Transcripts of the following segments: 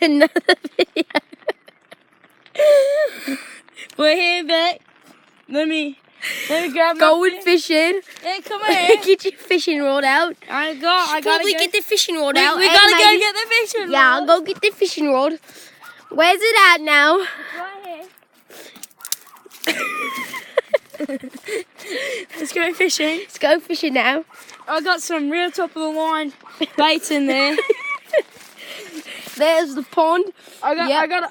another video. We're here, back. Let me grab my Going fishing. Yeah, come here. Get your fishing rod out. I gotta Probably go. get the fishing rod out. We Hey, gotta go mate. get the fishing Yeah, rod. I'll go get the fishing rod. Where's it at now? Right here. Let's go fishing. Let's go fishing now. I got some real top of the line baits in there. There's the pond. I got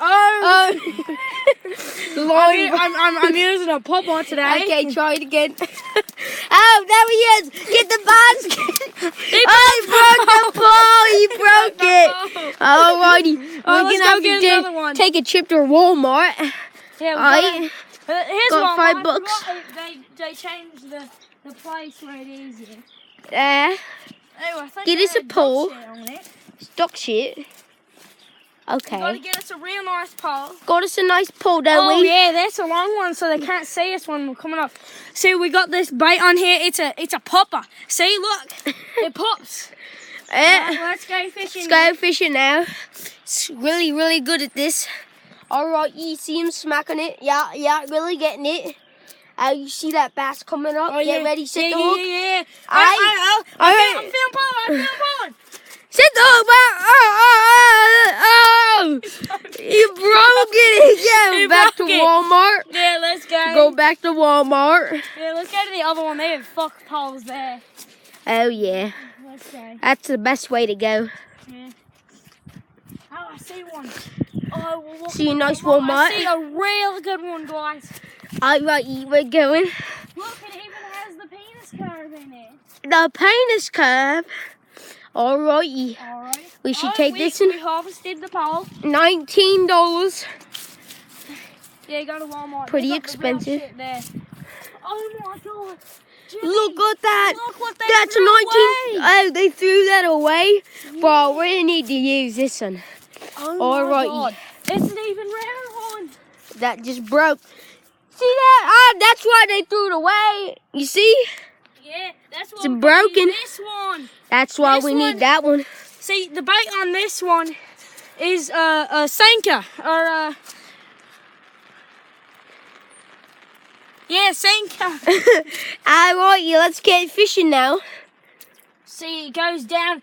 The line. I'm using a popper today. Okay, try it again. Oh, there he is. Get the basket. He broke the pole. He broke it. Alrighty. We're let's gonna go have get to another one. take a trip to Walmart. Yeah, Alright. here's Got one. $5 bucks. They changed the place where it is. There. Anyway, I think Get they us a had pole. dog shit on it. Stock shit. Gotta Okay. get us a real nice pole. Got us a nice pole, don't Oh we? yeah, that's a long one, so they can't see us when we're coming up. See, we got this bait on here. It's a popper. See, look, it pops. Yeah. Let's go fishing. Let's go fishing now. It's really, really good at this. Alright, you see him smacking it? Yeah, really getting it. You see that bass coming up? Oh, Get ready, set yeah, the hook. Yeah. Alright. I'm feeling pulling. Set the hook back. Oh! You broke it. Yeah, You back to broke it. Walmart. Yeah, let's go. Go back to Walmart. Yeah, let's go to the other one. They have fuck poles there. Oh, yeah. Let's go. That's the best way to go. Yeah. Oh, I see one. Oh, we're walking See a nice along. Walmart. I see a real good one, guys. Alright, we're going. Look, it even has the penis curve in it. The penis curve. Alrighty. Alright. We should take this in. We harvested the pole. $19. Yeah, go to Walmart. Pretty They got the real expensive. shit there. Oh my god. Jimmy, Look at that. Look what they That's threw 19. away. Oh, they threw that away. Bro, we need to use this one. Oh my Alright. god. It's an even rare one. That just broke. See that? That's why they threw it away. You see? Yeah, that's what It's we're gonna broken. use this one. That's why This we one- need that one. See, the bait on this one is a sinker or yeah, sinker. Alright, let's get fishing now. See, it goes down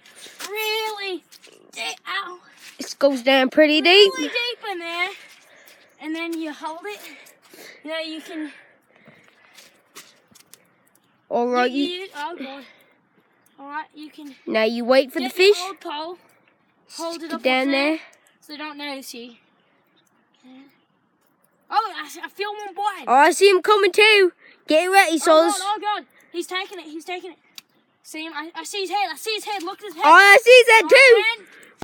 really deep. Ow. This goes down pretty deep. Really deep in there, and then you hold it. You know, you can. Alright, Oh god. All right, you can. now you wait for the Get fish. Your old pole, hold it Get up down there. so they don't notice you. Yeah. Oh, I feel one bite. Oh, I see him coming too. Get ready, Oh Solas. god, oh god. He's taking it, he's taking it. See him? I see his head, Look at his head. Oh, I see that too. And